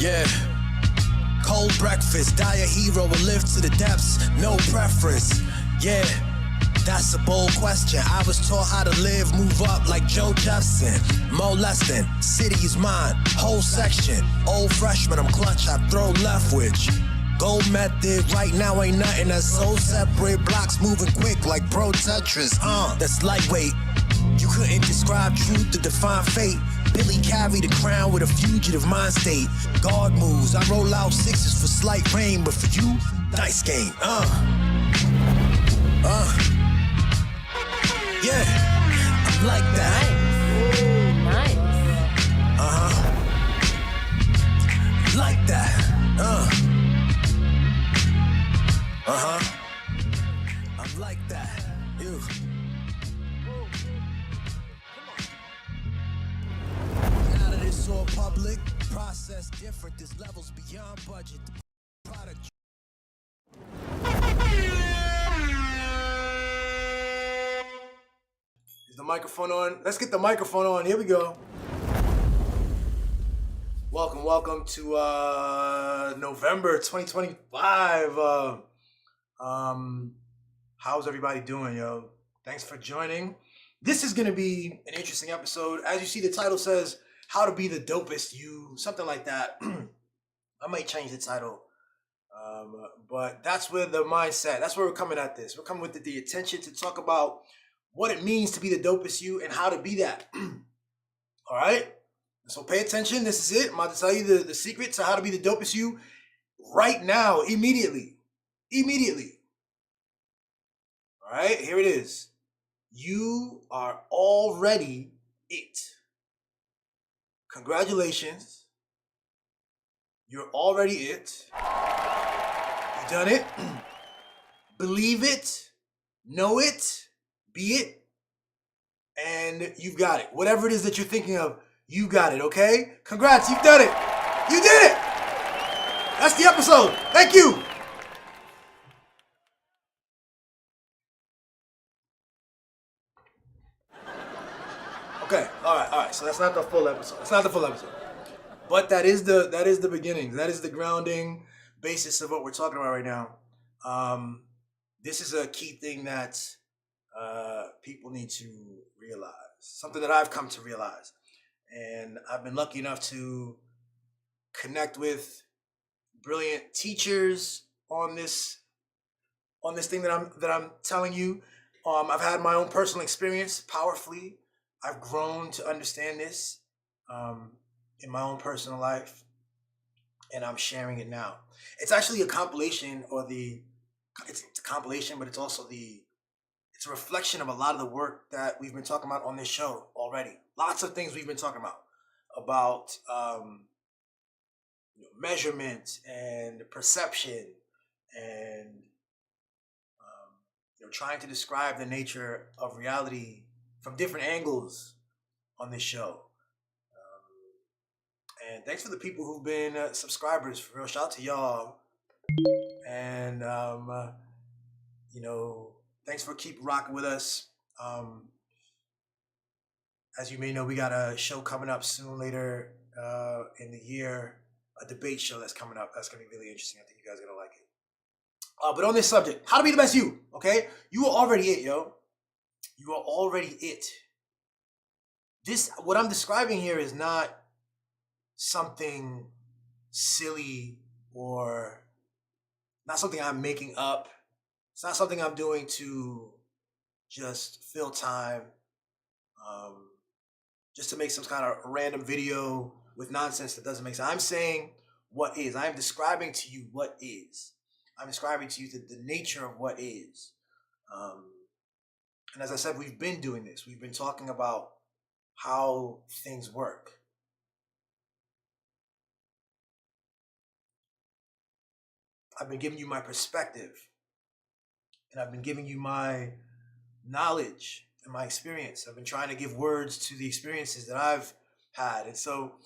Yeah. Cold breakfast, die a hero or live to the depths, no preference. Yeah, that's a bold question. I was taught how to live, move up like Joe Jefferson. Molesting, city is mine, whole section. Old freshman, I'm clutch, I throw left which. Gold method, right now ain't nothing that's so separate. Blocks moving quick like Pro Tetris, that's lightweight. You couldn't describe truth to define fate. Billy carried the crown with a fugitive mind state. Guard moves, I roll out sixes for slight rain, but for you, dice game, yeah, I'm like that. Nice. Like that, I'm like that, ew. Now that it's all public, process different, this level's beyond budget. The product. Is the microphone on? Let's get the microphone on. Here we go. Welcome to November 2025. How's everybody doing, yo? Thanks for joining. This is gonna be an interesting episode. As you see, the title says "How to Be the Dopest You," something like that. I might change the title, but that's where the mindset. That's where we're coming at this. We're coming with the attention to talk about what it means to be the dopest you and how to be that. All right. So pay attention. This is it. I'm about to tell you the secret to how to be the dopest you right now, immediately. All right, here it is. You are already it. Congratulations. You're already it. You've done it. Believe it. Know it. Be it. And you've got it. Whatever it is that you're thinking of, you got it, okay? Congrats, you've done it. You did it. That's the episode. Thank you. Okay, all right. So that's not the full episode. But that is the beginning. That is the grounding basis of what we're talking about right now. This is a key thing that people need to realize. Something that I've come to realize. And I've been lucky enough to connect with brilliant teachers on this thing that I'm telling you. I've had my own personal experience powerfully. I've grown to understand this in my own personal life, and I'm sharing it now. It's actually a compilation, it's a compilation, but it's also it's a reflection of a lot of the work that we've been talking about on this show already. Lots of things we've been talking about measurement and perception and trying to describe the nature of reality from different angles on this show. And thanks for the people who've been subscribers. For real, shout out to y'all. And thanks for keep rocking with us. As you may know, we got a show coming up soon later in the year, a debate show that's coming up. That's gonna be really interesting. I think you guys are gonna like it. But on this subject, how to be the best you, okay? You are already it, yo. You are already it. What I'm describing here is not something silly or not something I'm making up. It's not something I'm doing to just fill time, just to make some kind of random video with nonsense that doesn't make sense. I'm saying what is. I'm describing to you what is. I'm describing to you the nature of what is. And as I said, we've been doing this. We've been talking about how things work. I've been giving you my perspective, and I've been giving you my knowledge and my experience. I've been trying to give words to the experiences that I've had. And so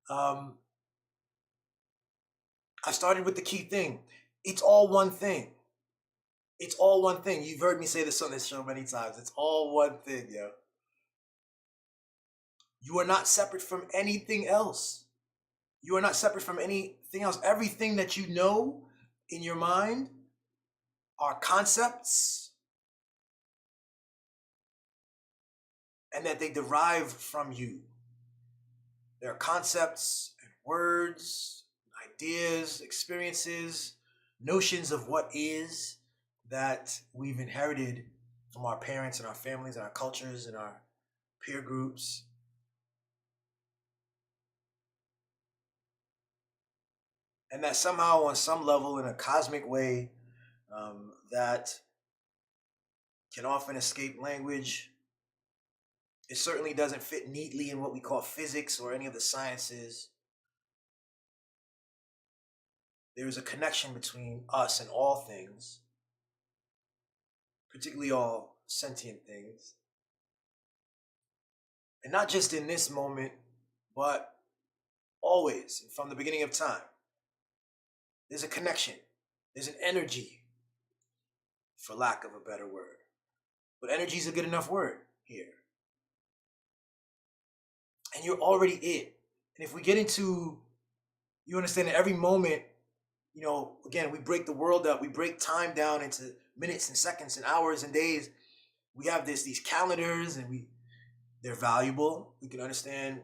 I started with the key thing. It's all one thing. It's all one thing. You've heard me say this on this show many times. It's all one thing, yo. You are not separate from anything else. You are not separate from anything else. Everything that you know in your mind are concepts, and that they derive from you. There are concepts and words, ideas, experiences, notions of what is that we've inherited from our parents and our families and our cultures and our peer groups. And that somehow, on some level, in a cosmic way, that can often escape language. It certainly doesn't fit neatly in what we call physics or any of the sciences. There is a connection between us and all things, particularly all sentient things. And not just in this moment, but always, from the beginning of time. There's a connection. There's an energy, for lack of a better word. But energy is a good enough word here. And you're already it. And if we get into, you understand that every moment, again, we break the world up, we break time down into minutes and seconds and hours and days. We have these calendars, and they're valuable. We can understand,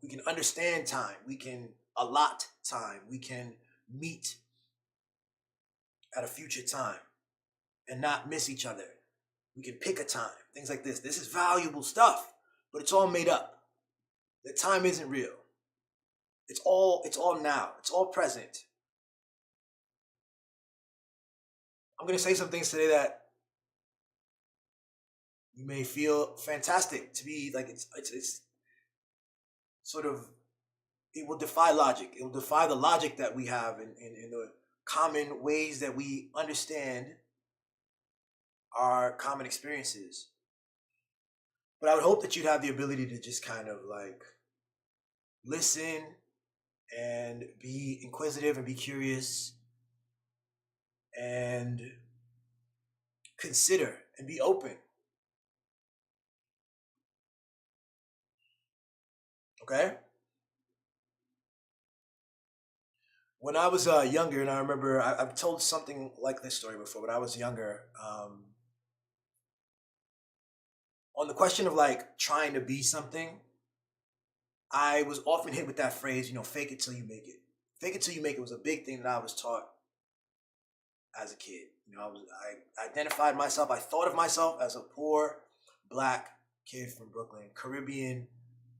we can understand time. We can allot time. We can meet at a future time and not miss each other. We can pick a time, things like this. This is valuable stuff, but it's all made up. The time isn't real. It's all now. It's all present. I'm going to say some things today that you may feel fantastic to be like, it's sort of, it will defy logic. It will defy the logic that we have in the common ways that we understand our common experiences. But I would hope that you'd have the ability to just kind of like listen and be inquisitive and be curious and consider and be open. Okay? When I was younger, and I remember I've told something like this story before, but I was younger. On the question of like trying to be something, I was often hit with that phrase, fake it till you make it. Fake it till you make it was a big thing that I was taught as a kid. I identified myself, I thought of myself as a poor black kid from Brooklyn, Caribbean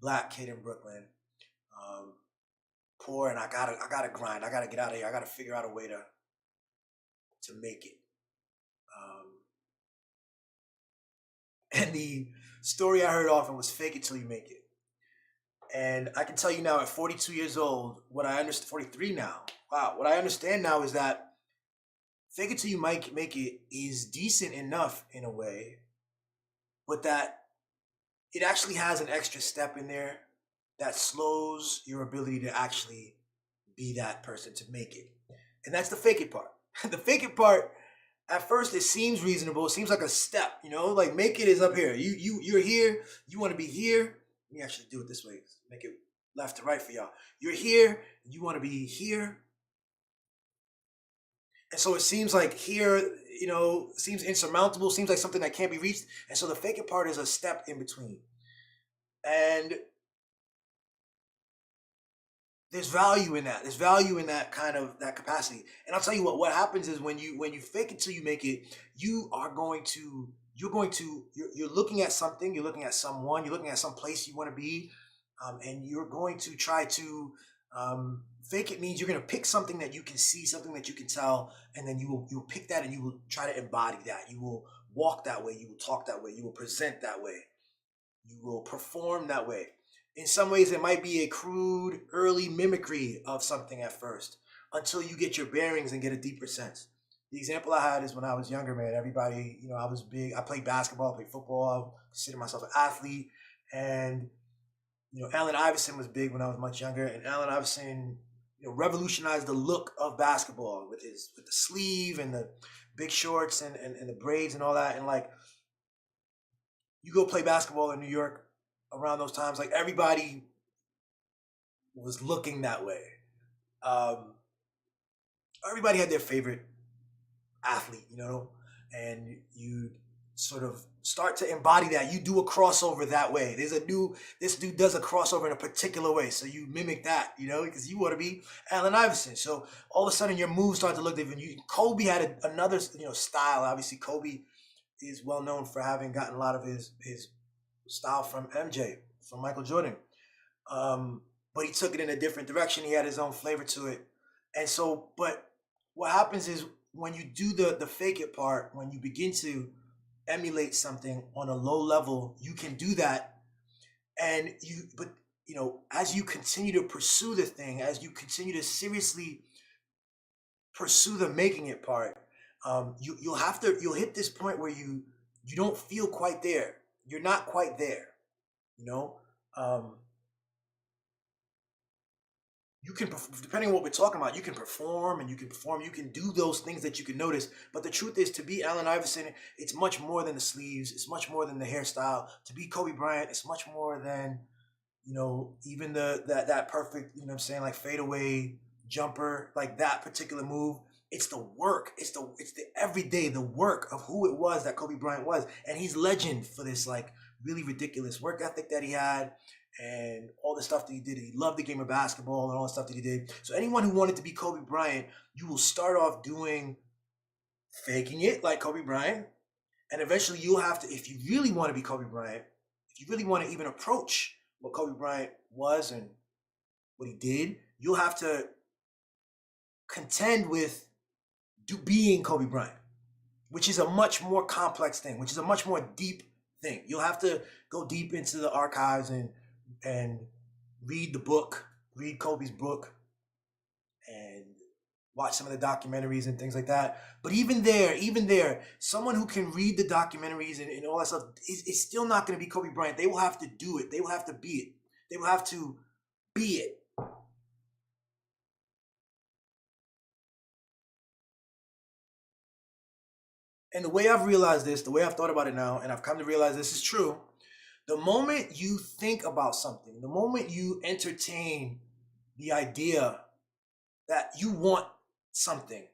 black kid in Brooklyn, poor, and I gotta grind. I gotta get out of here. I gotta figure out a way to make it. And the story I heard often was fake it till you make it. And I can tell you now at 42 years old, what I understand, 43 now, wow, what I understand now is that fake it till you make it is decent enough in a way, but that it actually has an extra step in there that slows your ability to actually be that person, to make it. And that's the fake it part. The fake it part, at first it seems reasonable. It seems like a step, like make it is up here. You're here. You want to be here. Let me actually do it this way. Make it left to right for y'all. You're here. You want to be here. And so it seems like here, seems insurmountable, seems like something that can't be reached. And so the fake it part is a step in between. And there's value in that. There's value in that kind of that capacity. And I'll tell you what happens is when you fake it till you make it, you're looking at something, you're looking at someone, you're looking at some place you want to be, and you're going to try to fake it means you're going to pick something that you can see, something that you can tell, and then you'll pick that and you will try to embody that. You will walk that way, you will talk that way, you will present that way, you will perform that way. In some ways, it might be a crude early mimicry of something at first until you get your bearings and get a deeper sense. The example I had is when I was younger, man. Everybody, I was big. I played basketball, played football. I consider myself an athlete. And, Allen Iverson was big when I was much younger. And Allen Iverson, revolutionized the look of basketball with the sleeve and the big shorts and the braids and all that. And like, you go play basketball in New York around those times, like everybody was looking that way. Um, Everybody had their favorite athlete, and you sort of start to embody that. You do a crossover that way. This dude does a crossover in a particular way. So you mimic that, because you want to be Allen Iverson. So all of a sudden your moves start to look different. Kobe had another, style. Obviously Kobe is well known for having gotten a lot of his style from MJ, from Michael Jordan. But he took it in a different direction. He had his own flavor to it. And so, but what happens is when you do the fake it part, when you begin to emulate something on a low level, you can do that. And as you continue to pursue the thing, as you continue to seriously pursue the making it part, you'll hit this point where you don't feel quite there. You're not quite there, you know. Um, you can, depending on what we're talking about, you can perform and you can do those things that you can notice. But the truth is, to be Allen Iverson, it's much more than the sleeves. It's much more than the hairstyle. To be Kobe Bryant, it's much more than, even that perfect, what I'm saying, like fadeaway jumper, like that particular move. It's the work. It's the everyday, the work of who it was that Kobe Bryant was. And he's legend for this like really ridiculous work ethic that he had and all the stuff that he did. He loved the game of basketball and all the stuff that he did. So anyone who wanted to be Kobe Bryant, you will start off faking it like Kobe Bryant. And eventually you'll have to, if you really want to be Kobe Bryant, if you really want to even approach what Kobe Bryant was and what he did, you'll have to contend with being Kobe Bryant, which is a much more complex thing, which is a much more deep thing. You'll have to go deep into the archives and read Kobe's book, and watch some of the documentaries and things like that. But even there, someone who can read the documentaries and all that stuff is still not going to be Kobe Bryant. They will have to do it. They will have to be it. They will have to be it. And the way I've realized this, the way I've thought about it now, and I've come to realize this is true, the moment you think about something, the moment you entertain the idea that you want something,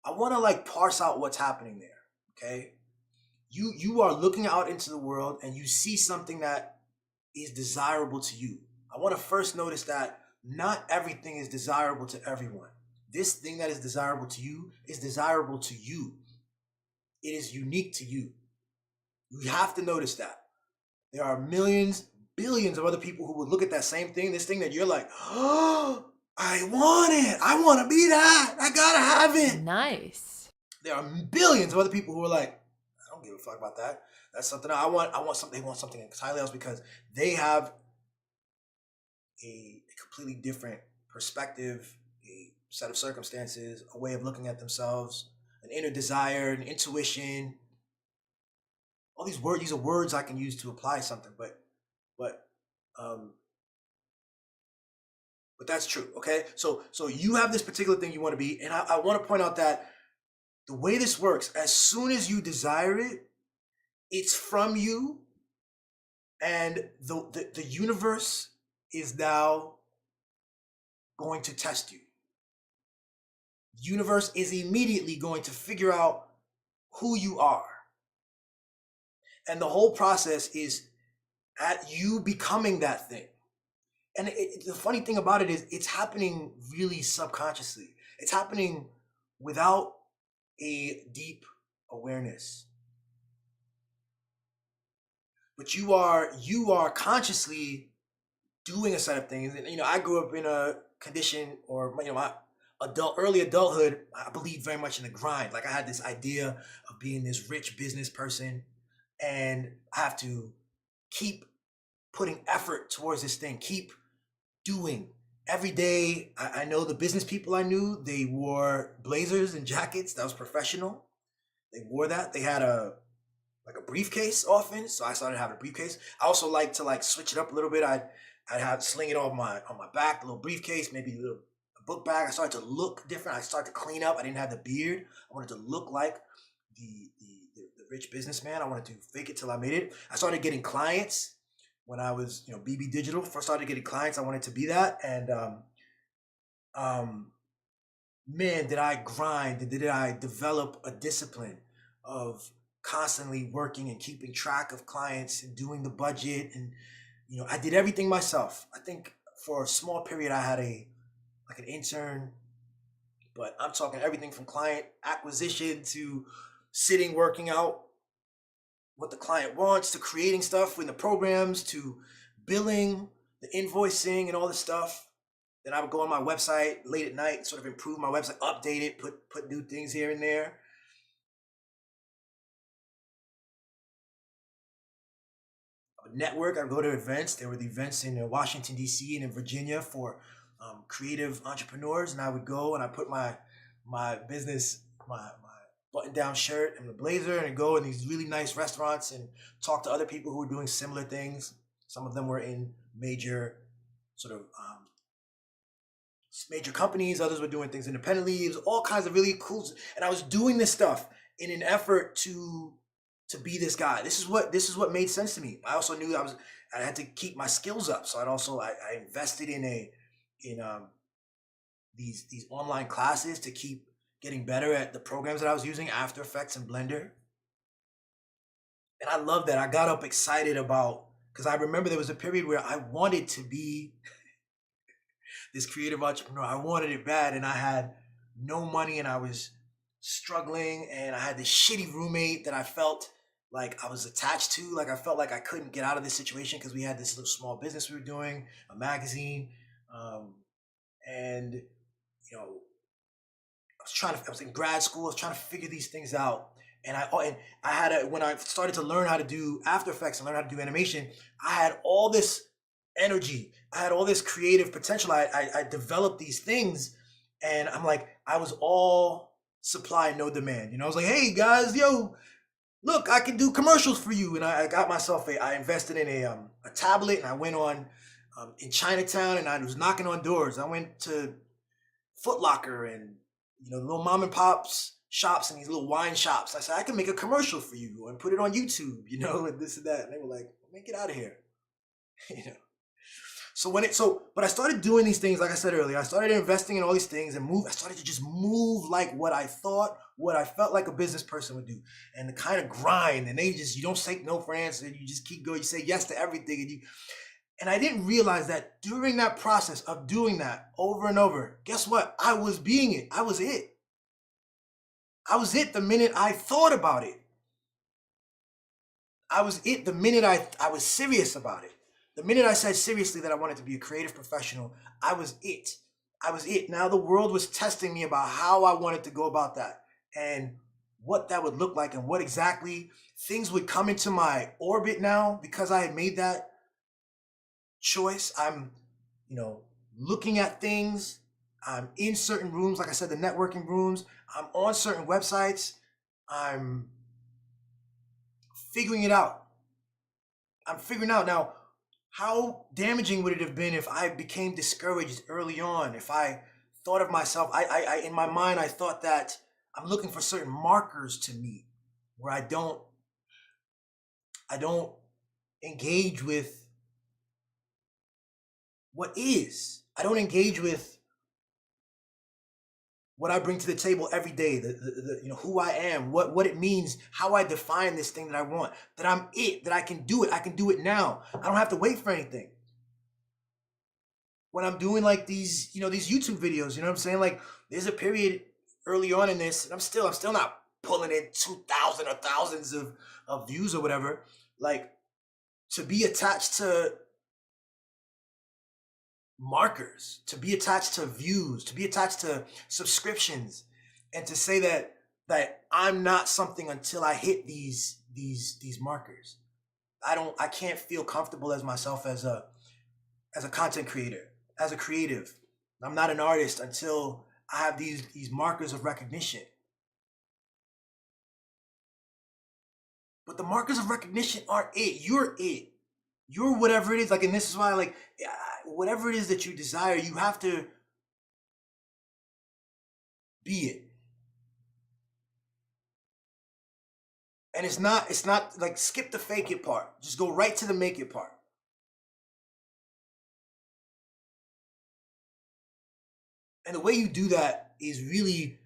I want to like parse out what's happening there, okay? You are looking out into the world and you see something that is desirable to you. I want to first notice that not everything is desirable to everyone. This thing that is desirable to you is desirable to you. It is unique to you. You have to notice that. There are millions, billions of other people who would look at that same thing, this thing that you're like, oh, I want it. I want to be that. I gotta have it. Nice. There are billions of other people who are like, I don't give a fuck about that. That's something I want. I want something. They want something entirely else because they have a completely different perspective, a set of circumstances, a way of looking at themselves, an inner desire, an intuition. All these words, these are words I can use to apply something, but that's true. Okay, so you have this particular thing you want to be, and I want to point out that the way this works, as soon as you desire it, it's from you, and the universe is now going to test you. The universe is immediately going to figure out who you are. And the whole process is at you becoming that thing. And the funny thing about it is it's happening really subconsciously. It's happening without a deep awareness. But you are consciously doing a set of things. And I grew up in a condition, or my early adulthood, I believed very much in the grind. Like I had this idea of being this rich business person, and I have to keep putting effort towards this thing, keep doing every day. I know the business people I knew, they wore blazers and jackets. That was professional. They wore that. They had a briefcase often, so I started having a briefcase. I also like to switch it up a little bit. I'd have sling it on my back, a little briefcase, maybe a book bag. I started to look different. I started to clean up. I didn't have the beard. I wanted to look like the rich businessman. I wanted to fake it till I made it. I started getting clients when I was, BB Digital, first started getting clients. I wanted to be that, and um, man, did I grind? Did I develop a discipline of constantly working and keeping track of clients and doing the budget, and I did everything myself. I think for a small period I had a like an intern, but I'm talking everything from client acquisition to sitting working out what the client wants to creating stuff in the programs to billing, the invoicing, and all this stuff. Then I would go on my website late at night, sort of improve my website, update it, put new things here and there. I would network. I would go to events. There were the events in Washington D.C. and in Virginia for creative entrepreneurs, and I would go and I put my business, my button down shirt and the blazer, and go in these really nice restaurants and talk to other people who were doing similar things. Some of them were in major sort of major companies. Others were doing things independently. It was all kinds of really cool. And I was doing this stuff in an effort to be this guy. This is what made sense to me. I also knew I had to keep my skills up. So I invested in these online classes to keep getting better at the programs that I was using, After Effects and Blender. And I love that. I got up excited about, because I remember there was a period where I wanted to be this creative entrepreneur. I wanted it bad, and I had no money, and I was struggling, and I had this shitty roommate that I felt like I was attached to. Like I felt like I couldn't get out of this situation because we had this little small business we were doing, a magazine, and I was in grad school. I was trying to figure these things out, and I had when I started to learn how to do After Effects and learn how to do animation, I had all this energy. I had all this creative potential. I developed these things, and I'm like, I was all supply, no demand. I was like, hey guys, yo, look, I can do commercials for you. And I got myself I invested in a tablet, and I went on in Chinatown, and I was knocking on doors. I went to Foot Locker and little mom and pops shops and these little wine shops. I said, I can make a commercial for you and put it on YouTube, and this and that. And they were like, man, get out of here. But I started doing these things, like I said earlier. I started investing in all these things and I started to just move like what I felt like a business person would do. And the kind of grind, and you don't say no for answer, and you just keep going, you say yes to everything. And I didn't realize that during that process of doing that over and over, guess what? I was being it. I was it. I was it the minute I thought about it. I was it the minute I was serious about it. The minute I said seriously that I wanted to be a creative professional, I was it. I was it. Now the world was testing me about how I wanted to go about that and what that would look like and what exactly things would come into my orbit now because I had made that choice. I'm, looking at things. I'm in certain rooms, like I said, the networking rooms. I'm on certain websites. I'm figuring it out. I'm figuring out now, how damaging would it have been if I became discouraged early on? If I thought of myself, I in my mind, I thought that I'm looking for certain markers to meet where I don't engage with what is. I don't engage with what I bring to the table every day, who I am, what it means, how I define this thing that I want, that I'm it, that I can do it now. I don't have to wait for anything. When I'm doing like these YouTube videos, you know what I'm saying? Like there's a period early on in this, and I'm still not pulling in 2,000 or thousands of views or whatever. Like to be attached to markers, to be attached to views, to be attached to subscriptions, and to say that I'm not something until I hit these markers. I can't feel comfortable as myself as a content creator, as a creative. I'm not an artist until I have these markers of recognition. But the markers of recognition aren't it. You're it. You're whatever it is. Like, and this is why, like, whatever it is that you desire, you have to be it. And it's not like skip the fake it part. Just go right to the make it part. And the way you do that is really,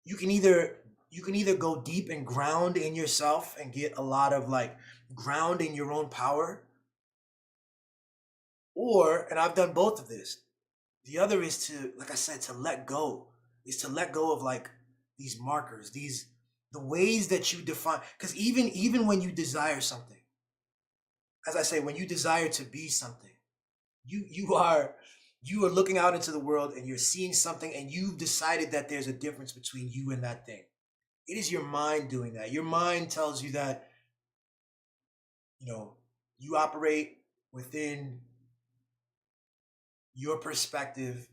you can either go deep and ground in yourself and get a lot of like ground in your own power, or, and I've done both of this, the other is to, like I said, to let go, is to let go of like these markers, these, the ways that you define, because even when you desire something, as I say, when you desire to be something, you are looking out into the world and you're seeing something and you've decided that there's a difference between you and that thing. It is your mind doing that. Your mind tells you that, you know, you operate within your perspective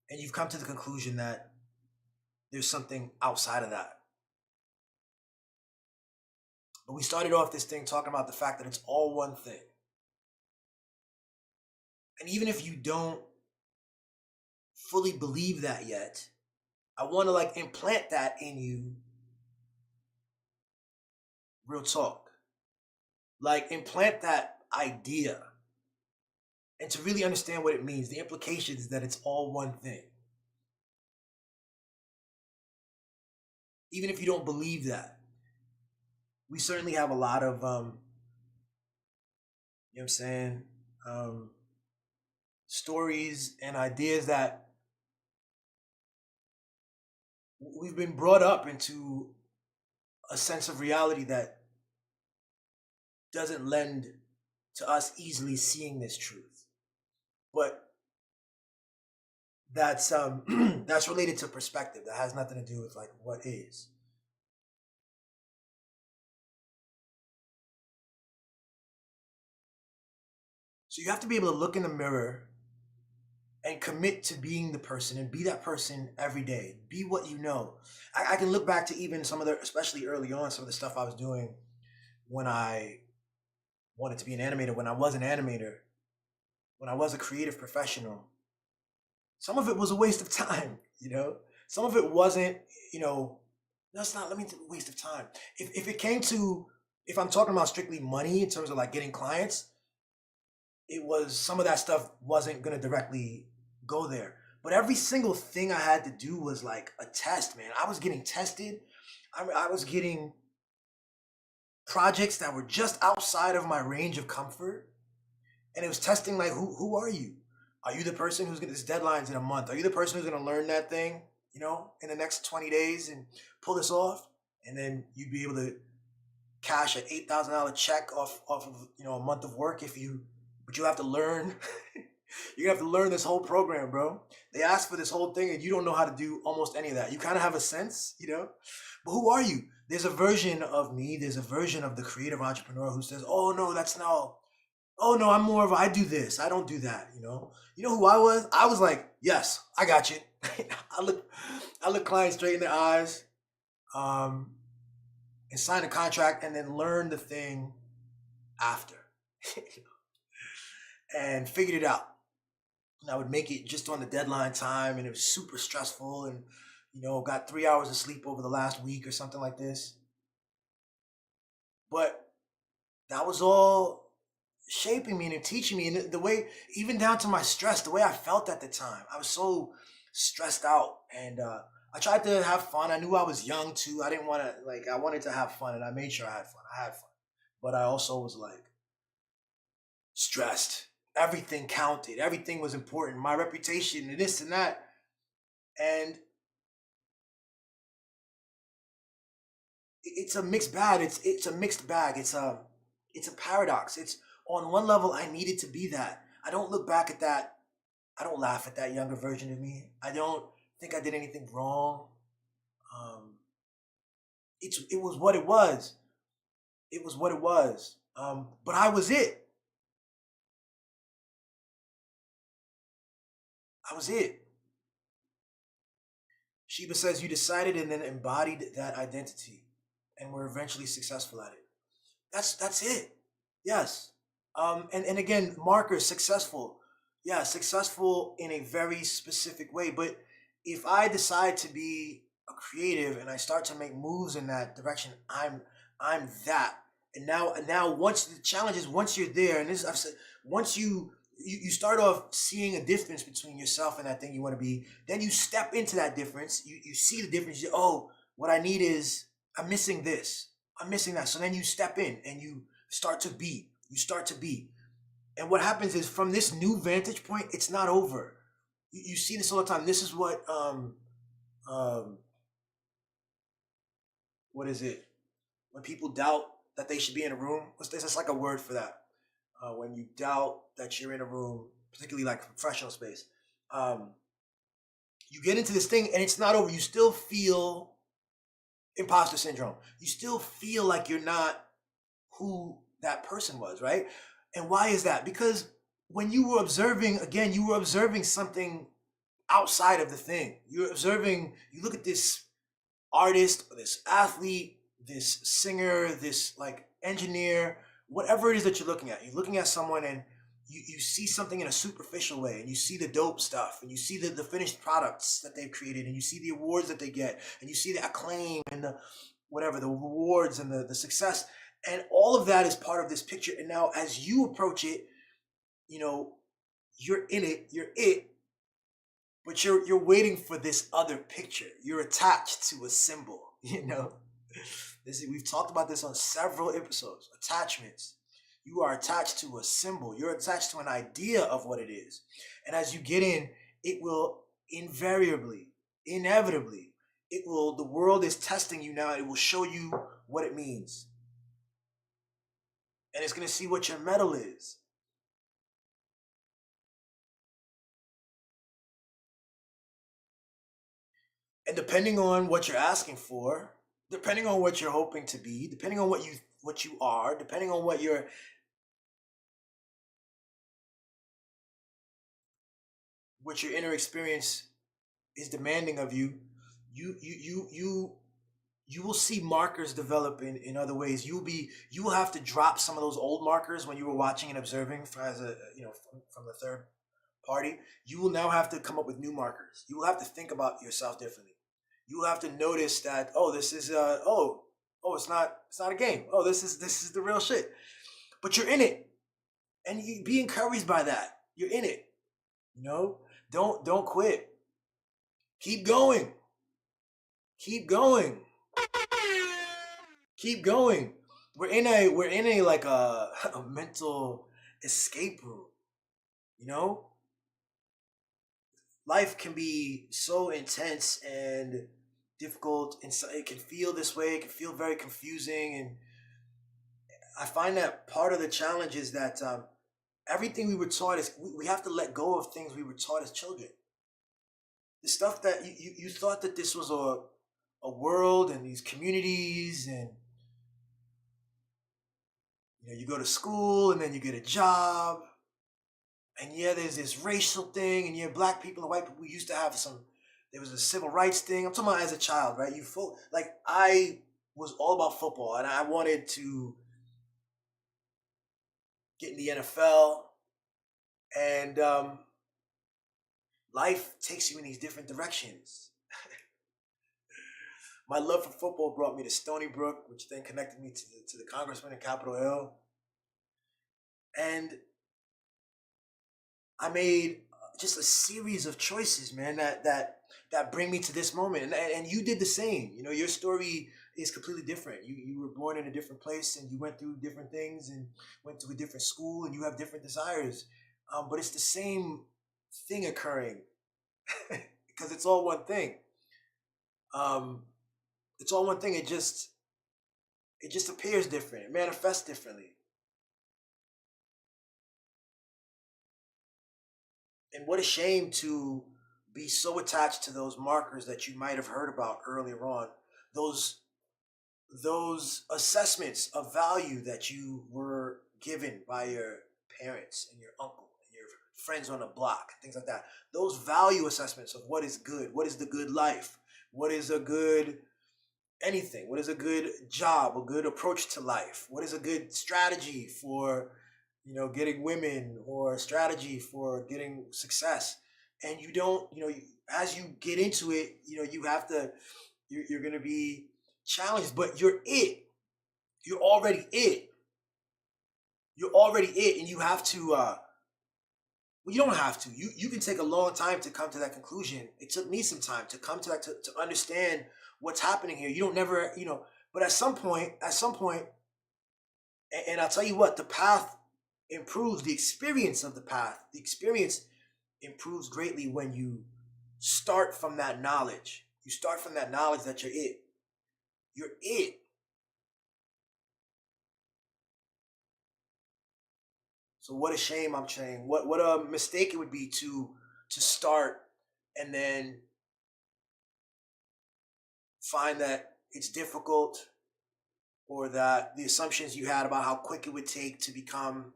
and you've come to the conclusion that there's something outside of that. But we started off this thing talking about the fact that it's all one thing. And even if you don't fully believe that yet, I want to like implant that in you. Real talk. Like implant that idea and to really understand what it means, the implications that it's all one thing. Even if you don't believe that, we certainly have a lot of, you know what I'm saying, stories and ideas that we've been brought up into a sense of reality that doesn't lend to us easily seeing this truth. But that's that's related to perspective. That has nothing to do with like what is. So you have to be able to look in the mirror and commit to being the person and be that person every day. Be what you know. I can look back to even some of the, especially early on, some of the stuff I was doing when I wanted to be an animator, when I was an animator, when I was a creative professional. Some of it was a waste of time, you know? Some of it wasn't, you know, that's not, let me think, waste of time. If it came to, if I'm talking about strictly money in terms of like getting clients, it was, some of that stuff wasn't going to directly go there. But every single thing I had to do was like a test, man. I was getting tested. I was getting projects that were just outside of my range of comfort. And it was testing like, who are you? Are you the person who's going to, this deadline's in a month. Are you the person who's going to learn that thing, you know, in the next 20 days and pull this off? And then you'd be able to cash an $8,000 check off of, you know, a month of work if you, but you have to learn. You have to learn this whole program, bro. They ask for this whole thing and you don't know how to do almost any of that. You kind of have a sense, you know, but who are you? There's a version of me. There's a version of the creative entrepreneur who says, oh no, that's not, oh no, I'm more of a, I do this. I don't do that. You know who I was? I was like, yes, I got you. I look clients straight in the eyes, and sign a contract and then learn the thing after and figured it out. And I would make it just on the deadline time and it was super stressful and, you know, got 3 hours of sleep over the last week or something like this. But that was all shaping me and teaching me. And the way, even down to my stress, the way I felt at the time, I was so stressed out. And I tried to have fun. I knew I was young too. I didn't want to, like, I wanted to have fun and I made sure I had fun. I had fun. But I also was like stressed. Everything counted. Everything was important. My reputation and this and that. And it's a mixed bag. It's a mixed bag. It's a paradox. It's, on one level I needed to be that. I don't look back at that. I don't laugh at that younger version of me. I don't think I did anything wrong. It was what it was. It was what it was. But I was it. I was it. Sheba says you decided and then embodied that identity and were eventually successful at it. That's it. Yes. And again, markers, successful. Yeah, successful in a very specific way. But if I decide to be a creative and I start to make moves in that direction, I'm that. And now once the challenge is, once you're there, and this I've said, once you You start off seeing a difference between yourself and that thing you want to be. Then you step into that difference. You see the difference. Oh, what I need is, I'm missing this. I'm missing that. So then you step in and you start to be. You start to be. And what happens is, from this new vantage point, it's not over. You see this all the time. This is um what is it? When people doubt that they should be in a room, there's just like a word for that. When you doubt that you're in a room, particularly like professional space, um, you get into this thing and it's not over. You still feel imposter syndrome. You still feel like you're not who that person was, right? And why is that? Because when you were observing, again, you were observing something outside of the thing. You're observing, you look at this artist, this athlete, this singer, this like engineer, whatever it is that you're looking at. You're looking at someone and you see something in a superficial way, and you see the dope stuff, and you see the finished products that they've created, and you see the awards that they get, and you see the acclaim and the whatever, the rewards and the success. And all of that is part of this picture. And now as you approach it, you know, you're in it, you're it, but you're waiting for this other picture. You're attached to a symbol, you know. We've talked about this on several episodes. Attachments. You are attached to a symbol. You're attached to an idea of what it is. And as you get in, it will invariably, inevitably, the world is testing you now. It will show you what it means. And it's going to see what your metal is. And depending on what you're asking for, depending on what you're hoping to be, depending on what you are, depending on what your inner experience is demanding of you, you you you you you will see markers develop in other ways. You will have to drop some of those old markers when you were watching and observing as a from the third party. You will now have to come up with new markers. You will have to think about yourself differently. You will have to notice that, oh, this is it's not a game. Oh, this is the real shit. But you're in it, and you be encouraged by that. You're in it. You know, don't quit. Keep going. Keep going. Keep going. We're in a like a mental escape room. You know, life can be so intense and difficult, and so it can feel this way. It can feel very confusing, and I find that part of the challenge is that everything we were taught is we have to let go of things we were taught as children. The stuff that you thought that this was a world and these communities, and you go to school and then you get a job, and yeah, there's this racial thing, and yeah, black people and white people used to have there was a civil rights thing. I'm talking about as a child, right? I was all about football, and I wanted to get in the NFL, and life takes you in these different directions. My love for football brought me to Stony Brook, which then connected me to the congressman in Capitol Hill. And I made just a series of choices, man, that bring me to this moment. And you did the same. Your story is completely different. You were born in a different place, and you went through different things, and went to a different school, and you have different desires. But it's the same thing occurring because it's all one thing. It's all one thing. It just appears different. It manifests differently. And what a shame to be so attached to those markers that you might have heard about earlier on. Those assessments of value that you were given by your parents and your uncle and your friends on the block, things like that. Those value assessments of what is good, what is the good life, what is a good anything, what is a good job, a good approach to life, what is a good strategy for getting women, or a strategy for getting success. And you don't, as you get into it, you have to, you're going to be challenged, but you're it. You're already it. You're already it. And you have to Well, you don't have to. You can take a long time to come to that conclusion. It took me some time to come to that to understand what's happening here. You don't never, but at some point, and I'll tell you what, the path improves the experience of the path. The experience improves greatly when you start from that knowledge. You start from that knowledge that you're it. You're it. So what a shame, I'm saying. What a mistake it would be to start and then find that it's difficult, or that the assumptions you had about how quick it would take to become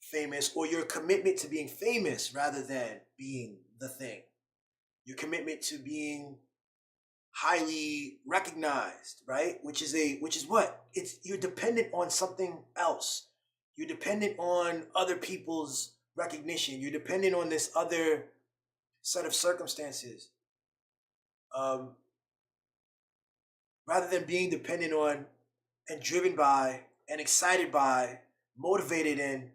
famous, or your commitment to being famous rather than being the thing. Your commitment to being highly recognized, right? Which is what? It's You're dependent on something else. You're dependent on other people's recognition. You're dependent on this other set of circumstances. Um, Rather than being dependent on and driven by and excited by, motivated and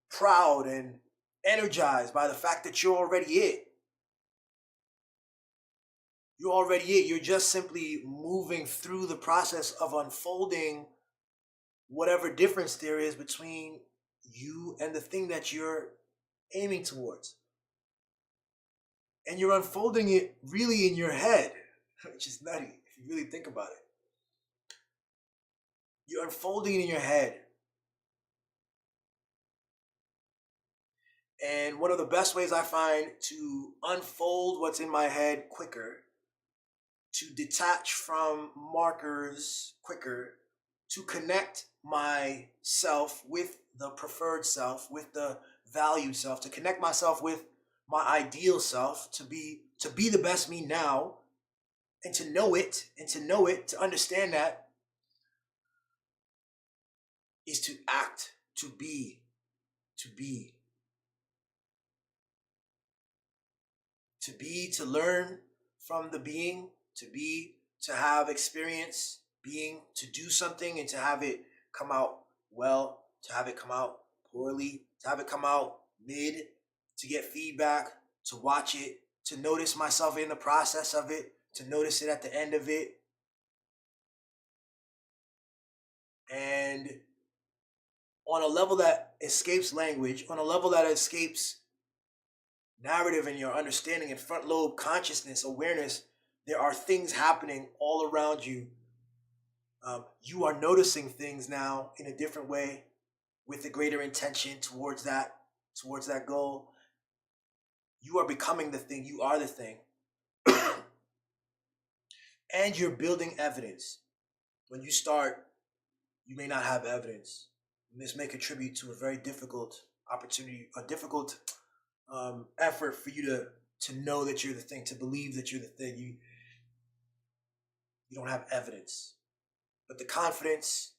proud and energized by the fact that you're already it. You're already it. You're just simply moving through the process of unfolding whatever difference there is between you and the thing that you're aiming towards. And you're unfolding it really in your head, which is nutty if you really think about it. You're unfolding it in your head. And one of the best ways I find to unfold what's in my head quicker, to detach from markers quicker, to connect myself with the preferred self, with the valued self, to connect myself with my ideal self, to be the best me now, and to know it, to understand that, is to act, to be, to learn from the being, to have experience being, to do something and to have it come out well, to have it come out poorly, to have it come out mid, to get feedback, to watch it, to notice myself in the process of it, to notice it at the end of it. And on a level that escapes language, on a level that escapes narrative and your understanding and front lobe consciousness, awareness, there are things happening all around you. You are noticing things now in a different way, with a greater intention towards that goal. You are becoming the thing. You are the thing. And you're building evidence. When you start, you may not have evidence. This may contribute to a very difficult opportunity, a difficult effort for you to know that you're the thing, to believe that you're the thing. You don't have evidence, but the confidence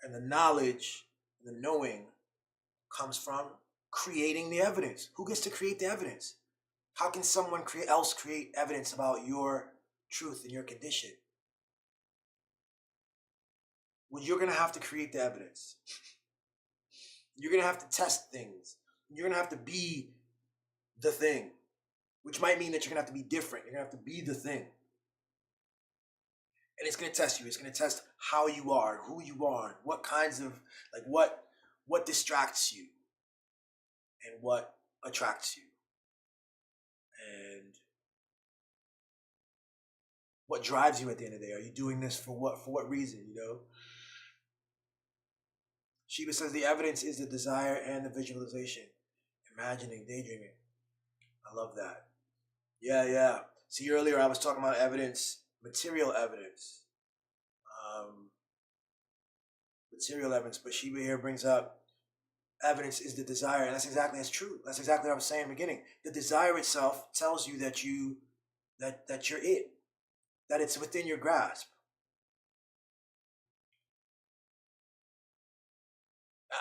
and the knowledge and the knowing comes from creating the evidence. Who gets to create the evidence? How can someone else create evidence about your truth and your condition? Well, you're going to have to create the evidence. You're going to have to test things. You're going to have to be the thing, which might mean that you're going to have to be different. You're going to have to be the thing. And it's going to test you. It's going to test how you are, who you are, what kinds of, like what distracts you and what attracts you. And what drives you at the end of the day. Are you doing this for what reason, Shiva says the evidence is the desire and the visualization, imagining, daydreaming. I love that. Yeah. See, earlier I was talking about evidence, material evidence. But Shiva here brings up evidence is the desire, and that's true. That's exactly what I was saying in the beginning. The desire itself tells you that you're it, that it's within your grasp.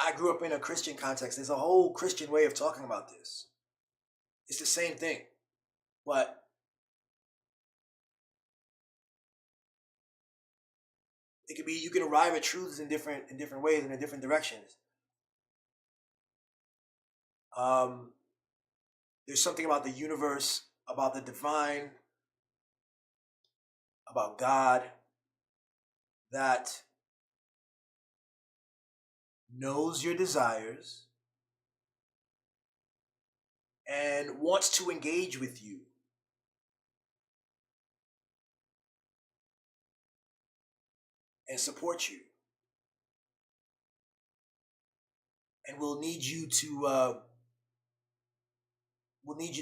I grew up in a Christian context. There's a whole Christian way of talking about this. It's the same thing, but it could be, you can arrive at truths in different ways and in different directions. There's something about the universe, about the divine, about God that knows your desires and wants to engage with you. And support you. And we'll need you to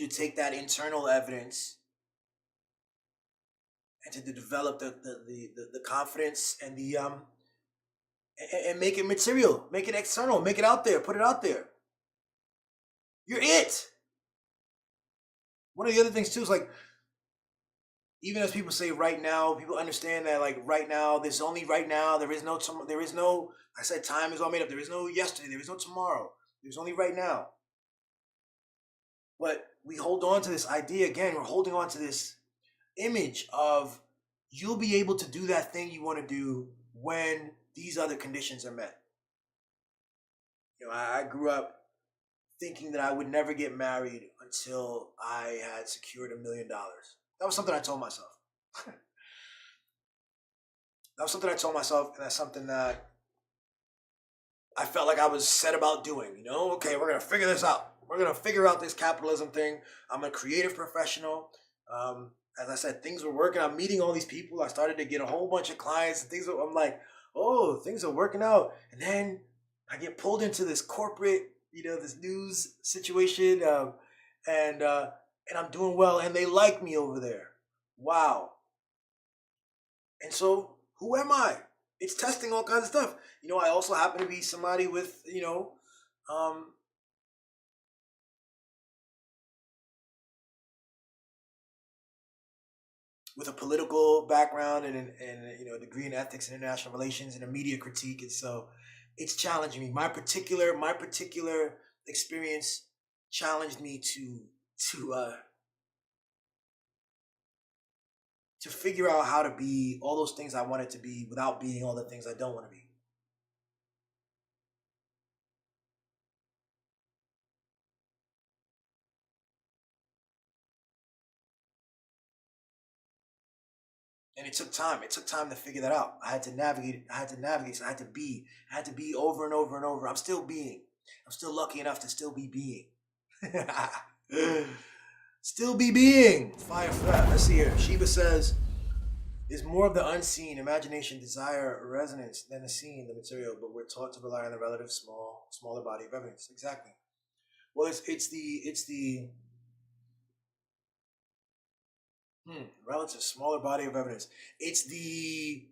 take that internal evidence and to develop the confidence and the and make it material, make it external, make it out there, put it out there. You're it. One of the other things too is like, even as people say right now, people understand that like right now, there's only right now. There is no there is no. I said time is all made up. There is no yesterday. There is no tomorrow. There's only right now. But we hold on to this idea again. We're holding on to this image of you'll be able to do that thing you want to do when these other conditions are met. You know, I grew up thinking that I would never get married until I had secured $1 million. That was something I told myself. That was something I told myself, and that's something that I felt like I was set about doing. You know, okay, we're gonna figure this out. We're gonna figure out this capitalism thing. I'm a creative professional. As I said, things were working. I'm meeting all these people. I started to get a whole bunch of clients, and I'm like, oh, things are working out. And then I get pulled into this corporate, this news situation, and I'm doing well, and they like me over there. Wow. And so, who am I? It's testing all kinds of stuff. I also happen to be somebody with, with a political background and a degree in ethics and international relations and a media critique, and so it's challenging me. My particular experience challenged me to figure out how to be all those things I wanted to be without being all the things I don't want to be. And it took time. It took time to figure that out. I had to navigate. So I had to be. I had to be over and over and over. I'm still being. I'm still lucky enough to still be being. Still be being. Fire for that. Let's see here. Sheba says, "There's more of the unseen, imagination, desire, resonance than the seen, the material. But we're taught to rely on the relative smaller body of evidence." Exactly. Well, it's the relative smaller body of evidence. We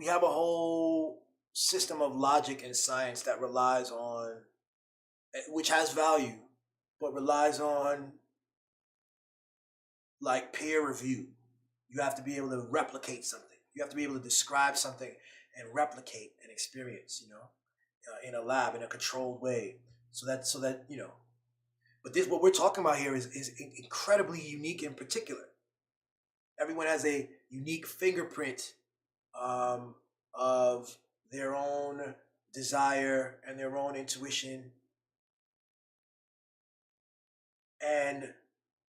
have a whole system of logic and science that relies on, which has value, but relies on like peer review. You have to be able to replicate something. You have to be able to describe something and replicate an experience, in a lab in a controlled way. So that. But this, what we're talking about here, is incredibly unique in particular. Everyone has a unique fingerprint of their own desire and their own intuition, and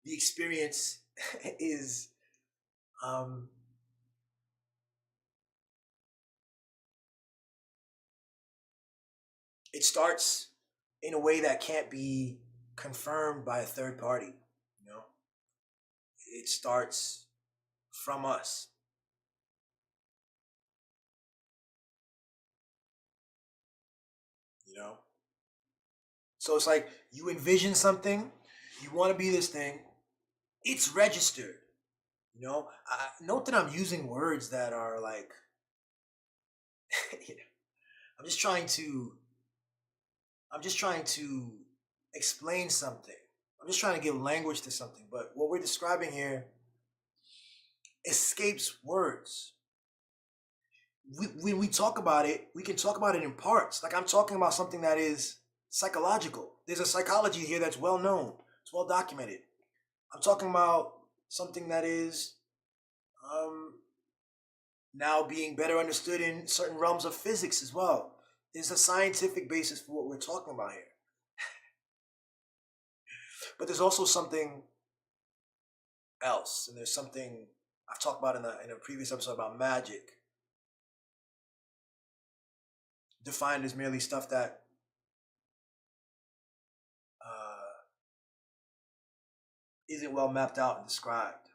the experience is it starts in a way that can't be confirmed by a third party. It starts from us. So it's like you envision something, you want to be this thing, it's registered. Note that I'm using words that are like, I'm just trying to explain something. I'm just trying to give language to something. But what we're describing here escapes words. When we talk about it, we can talk about it in parts. Like I'm talking about something that is psychological. There's a psychology here that's well known. It's well documented. I'm talking about something that is now being better understood in certain realms of physics as well. There's a scientific basis for what we're talking about here. But there's also something else, and there's something I've talked about in a previous episode about magic, defined as merely stuff that uh, isn't well mapped out and described.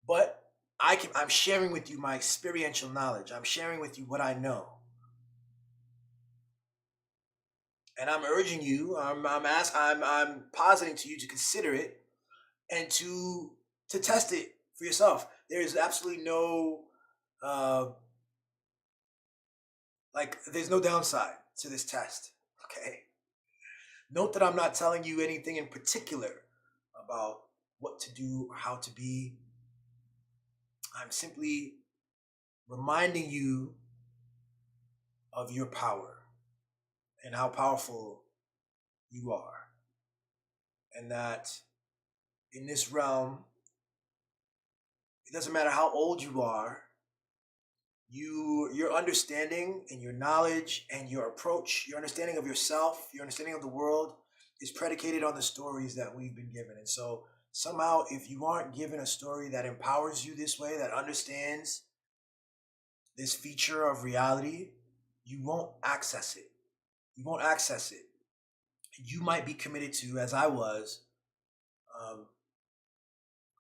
But I'm sharing with you my experiential knowledge. I'm sharing with you what I know. And I'm urging you, I'm positing to you to consider it and to test it for yourself. There is absolutely no uh there's no downside to this test. Okay. Note that I'm not telling you anything in particular about what to do or how to be. I'm simply reminding you of your power and how powerful you are. And that in this realm, it doesn't matter how old you are, your understanding and your knowledge and your approach, your understanding of yourself, your understanding of the world is predicated on the stories that we've been given. And so somehow, if you aren't given a story that empowers you this way, that understands this feature of reality, you won't access it. You won't access it. You might be committed to, as I was, um,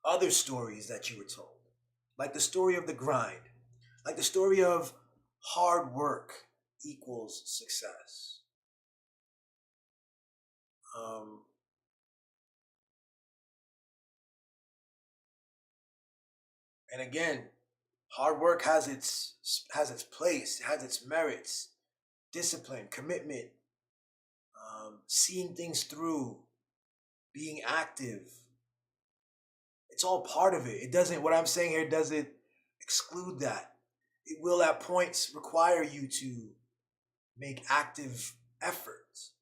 other stories that you were told, like the story of the grind, like the story of hard work equals success. Um, and again, hard work has its place, has its merits, discipline, commitment, seeing things through, being active. It's all part of it. It doesn't. What I'm saying here doesn't exclude that. It will at points require you to make active efforts.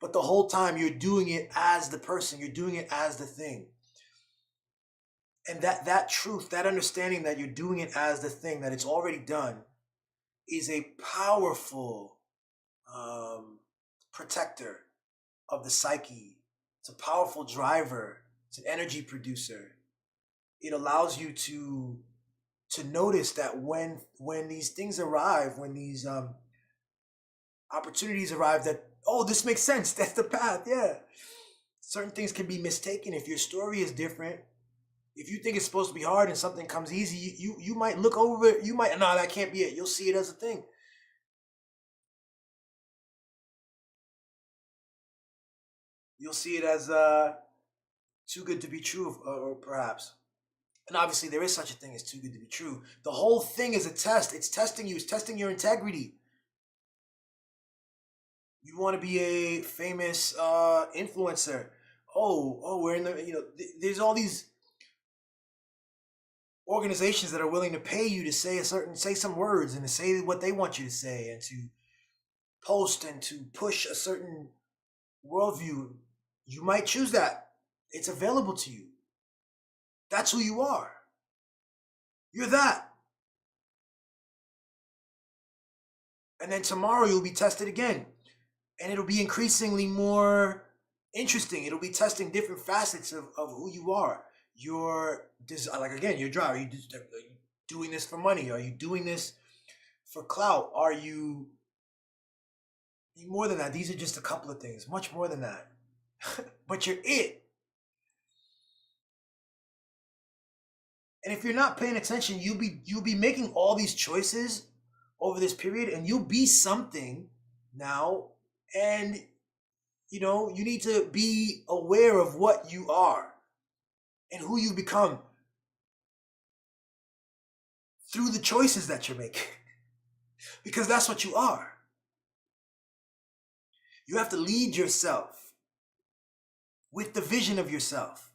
But the whole time you're doing it as the person, you're doing it as the thing. And that truth, that understanding that you're doing it as the thing, that it's already done, is a powerful protector of the psyche. It's a powerful driver. It's an energy producer. It allows you to notice that when these things arrive, when these opportunities arrive, that, oh, this makes sense. That's the path. Yeah. Certain things can be mistaken if your story is different. If you think it's supposed to be hard and something comes easy, you might look over it. You might, no, that can't be it. You'll see it as a thing. You'll see it as too good to be true, or perhaps. And obviously, there is such a thing as too good to be true. The whole thing is a test. It's testing you. It's testing your integrity. You want to be a famous influencer. We're in the, there's all these organizations that are willing to pay you to say some words and to say what they want you to say and to post and to push a certain worldview. You might choose that. It's available to you. That's who you are. You're that. And then tomorrow you'll be tested again. And it'll be increasingly more interesting. It'll be testing different facets of who you are. Your drive. Are you doing this for money? Are you doing this for clout? Are you more than that? These are just a couple of things. Much more than that. But you're it. And if you're not paying attention, you'll be making all these choices over this period, and you'll be something now. And you need to be aware of what you are and who you become through the choices that you're making. Because that's what you are. You have to lead yourself with the vision of yourself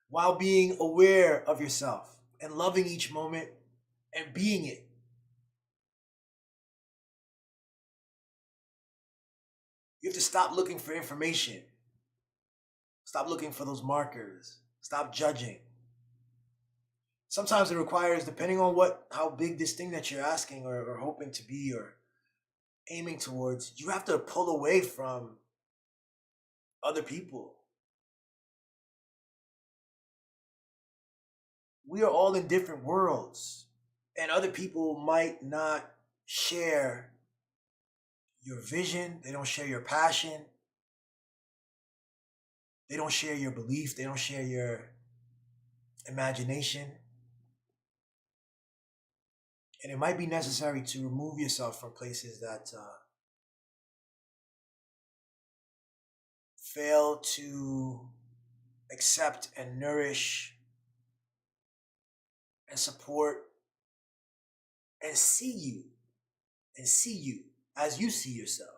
while being aware of yourself and loving each moment and being it. You have to stop looking for information. Stop looking for those markers. Stop judging. Sometimes it requires, depending on how big this thing that you're asking or hoping to be, or aiming towards, you have to pull away from other people. We are all in different worlds, and other people might not share your vision, they don't share your passion, they don't share your belief, they don't share your imagination. And it might be necessary to remove yourself from places that fail to accept and nourish and support and see you as you see yourself.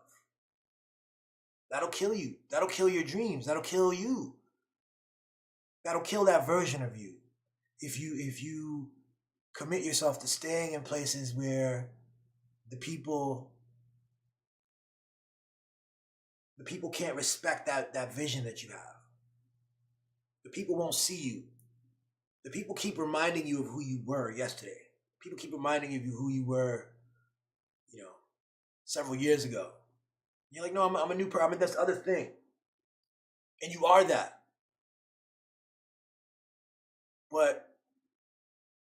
That'll kill you. That'll kill your dreams. That'll kill you. That'll kill that version of you. If you commit yourself to staying in places where the people can't respect that vision that you have. The people won't see you. The people keep reminding you of who you were yesterday. People keep reminding you of who you were, several years ago. You're like, no, I'm a new person. I'm this other thing. And you are that. But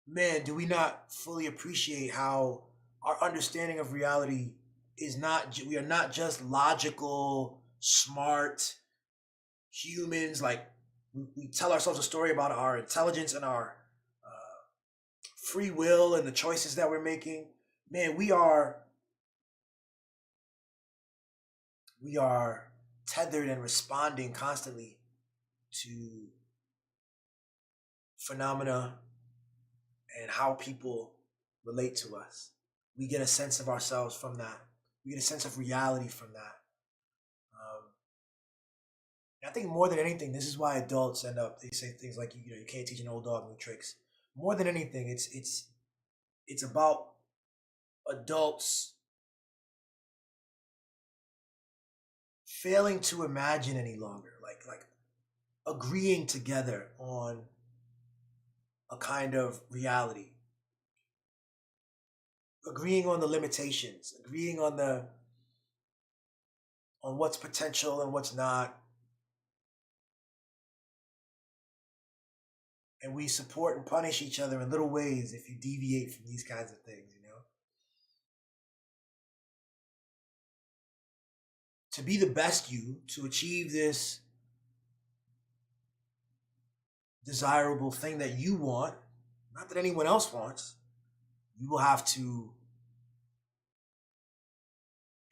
man, do we not fully appreciate how our understanding of reality is not, we are not just logical, smart humans. Like we tell ourselves a story about our intelligence and our free will and the choices that we're making. Man, we are tethered and responding constantly to phenomena and how people relate to us. We get a sense of ourselves from that. We get a sense of reality from that. I think more than anything, this is why adults end up, they say things like, you can't teach an old dog new tricks. More than anything, it's about adults failing to imagine any longer, like agreeing together on a kind of reality, agreeing on the limitations, agreeing on what's potential and what's not. And we support and punish each other in little ways if you deviate from these kinds of things, To be the best you, to achieve this desirable thing that you want, not that anyone else wants, you will have to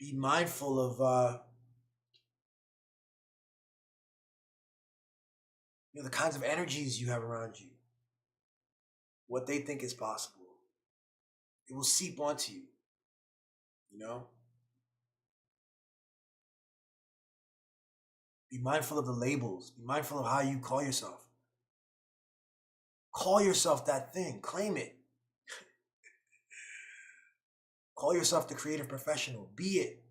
be mindful of the kinds of energies you have around you, what they think is possible. It will seep onto you, Be mindful of the labels. Be mindful of how you call yourself. Call yourself that thing. Claim it. Call yourself the creative professional. Be it.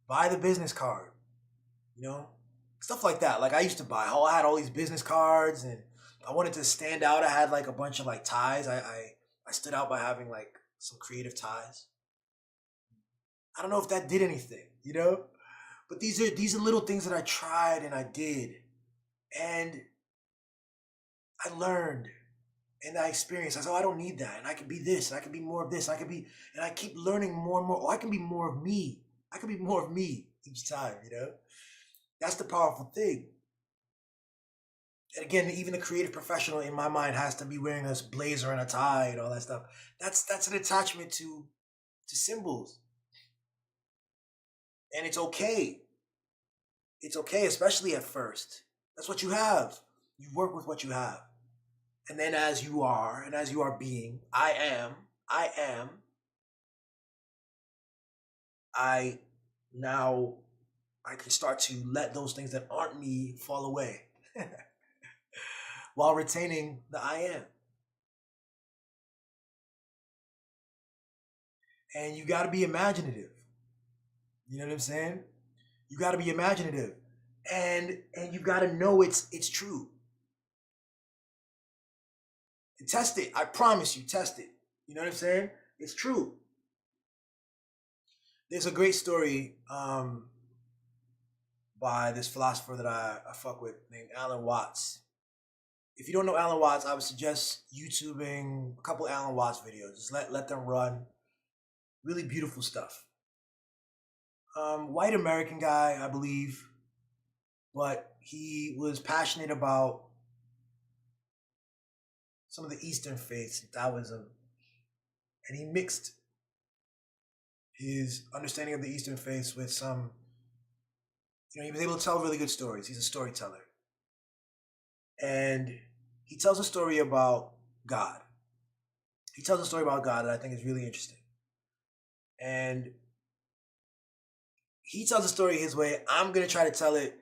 Buy the business card. Stuff like that. Like I used to I had all these business cards and I wanted to stand out. I had like a bunch of like ties. I stood out by having like some creative ties. I don't know if that did anything, But these are little things that I tried and I did. And I learned and I experienced. I said, I don't need that. And I can be this. And I can be more of this. And I keep learning more and more. Oh, I can be more of me. I can be more of me each time, That's the powerful thing. And again, even the creative professional in my mind has to be wearing a blazer and a tie and all that stuff. That's an attachment to symbols. And it's okay. It's okay, especially at first. That's what you have. You work with what you have. And then as you are, and as you are being, I can start to let those things that aren't me fall away while retaining the I am. And you got to be imaginative. You know what I'm saying? You got to be imaginative, and you got to know it's true. And test it. I promise you, test it. You know what I'm saying? It's true. There's a great story by this philosopher that I fuck with named Alan Watts. If you don't know Alan Watts, I would suggest YouTubing a couple Alan Watts videos. Just let them run. Really beautiful stuff. White American guy, I believe, but he was passionate about some of the Eastern faiths, Taoism, and he mixed his understanding of the Eastern faiths with some, he was able to tell really good stories. He's a storyteller. And he tells a story about God. He tells a story about God that I think is really interesting. And he tells the story his way. I'm going to try to tell it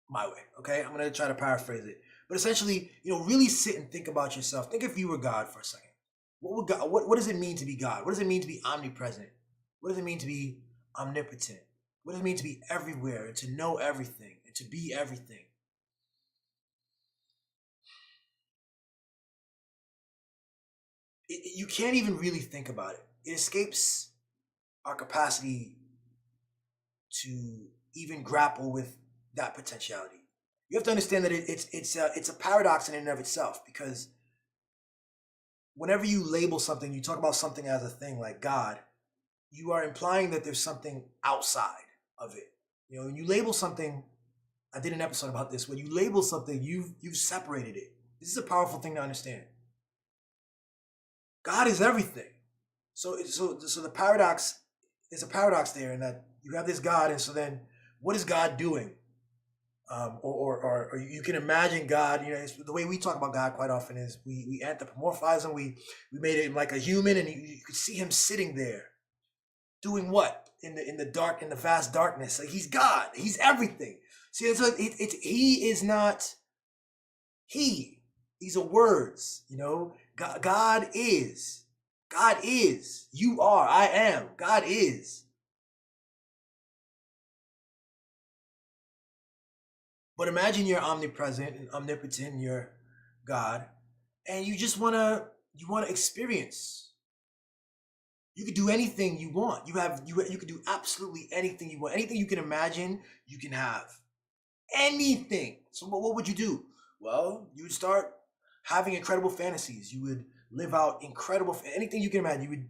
my way, okay? I'm going to try to paraphrase it. But essentially, really sit and think about yourself. Think if you were God for a second. What does it mean to be God? What does it mean to be omnipresent? What does it mean to be omnipotent? What does it mean to be everywhere and to know everything and to be everything? You can't even really think about it. It escapes our capacity to even grapple with that potentiality. You have to understand that it's a paradox in and of itself, because whenever you label something, you talk about something as a thing like God, you are implying that there's something outside of it. When you label something, I did an episode about this. When you label something, you've separated it. This is a powerful thing to understand. God is everything. So the paradox, there's a paradox there in that you have this God, and so then what is God doing? Or you can imagine God. The way we talk about God quite often is we anthropomorphize him. We made it like a human, and you could see him sitting there, doing what in the dark, in the vast darkness. Like he's God. He's everything. See, he is not he. These are words. God is. God is. You are. I am. God is. But imagine you're omnipresent and omnipotent, and you're God, and you just wanna experience. You could do anything you want. You could do absolutely anything you want. Anything you can imagine, you can have. Anything. So what would you do? Well, you would start having incredible fantasies. You would live out anything you can imagine. You would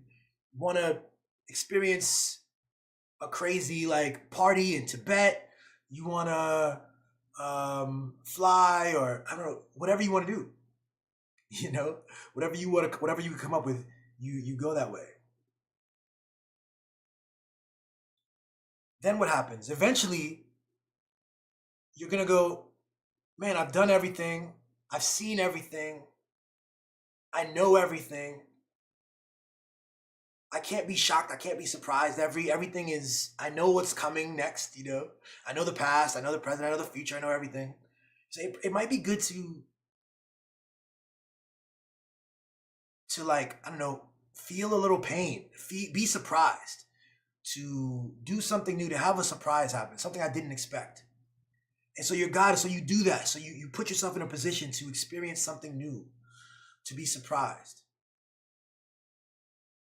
want to experience a crazy party in Tibet. You want to fly, or I don't know, whatever you want to do. Whatever you come up with, you go that way. Then what happens? Eventually, you're gonna go, man, I've done everything. I've seen everything. I know everything. I can't be shocked. I can't be surprised. Everything is, I know what's coming next, I know the past, I know the present, I know the future, I know everything. So it might be good to I don't know, feel a little pain, be surprised, to do something new, to have a surprise happen, something I didn't expect. And so you're God, so you do that. So you put yourself in a position to experience something new, to be surprised.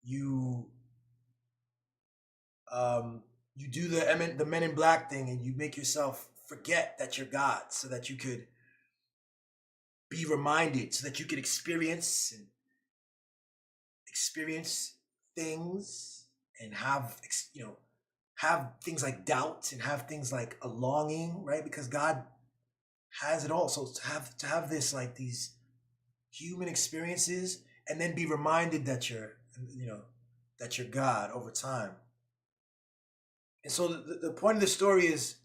You do the Men in Black thing, and you make yourself forget that you're God, so that you could be reminded, so that you could experience things, and have things like doubt, and have things like a longing, right? Because God has it all. So to have this, these human experiences, and then be reminded that you're God over time. And so the point of the story is,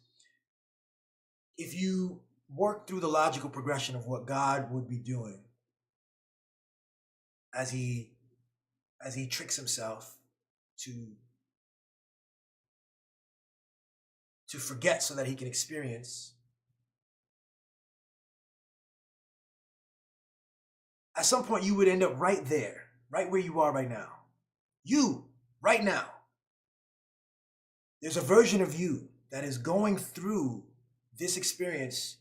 if you work through the logical progression of what God would be doing as he tricks himself to forget so that he can experience, at some point you would end up right there, right where you are right now. You, right now. There's a version of you that is going through this experience,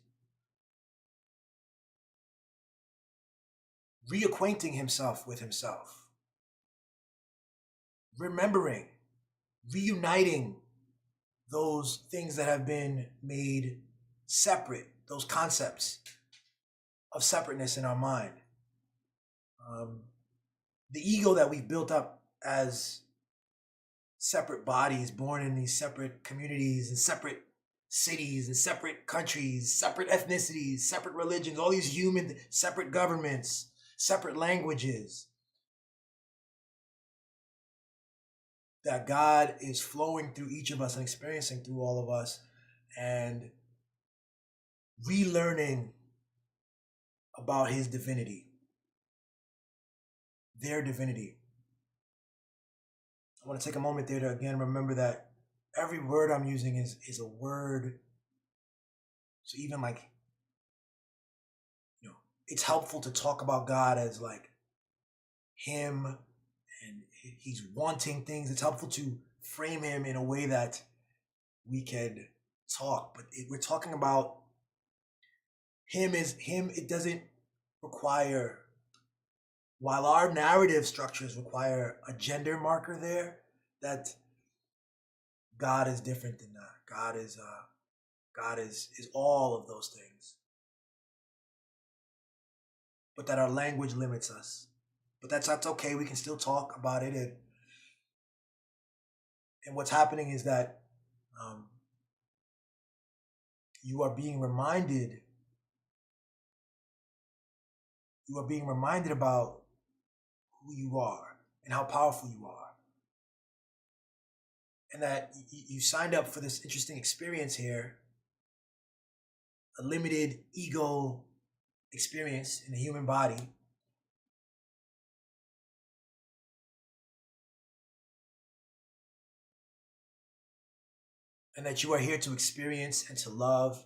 reacquainting himself with himself, remembering reuniting those things that have been made separate, those concepts of separateness in our mind. The ego that we've built up as separate bodies born in these separate communities and separate cities and separate countries, separate ethnicities, separate religions, all these human, separate governments, separate languages. That God is flowing through each of us and experiencing through all of us and relearning about his divinity, their divinity. I want to take a moment there to again remember that every word I'm using is a word. So even like, it's helpful to talk about God as like him and he's wanting things. It's helpful to frame him in a way that we can talk. But we're talking about him as him. It doesn't require, while our narrative structures require a gender marker there, that God is different than that. God is all of those things. But that our language limits us. But that's okay. We can still talk about it. And what's happening is that you are being reminded. You are being reminded about who you are and how powerful you are. And that you signed up for this interesting experience here, a limited ego experience in the human body. And that you are here to experience and to love.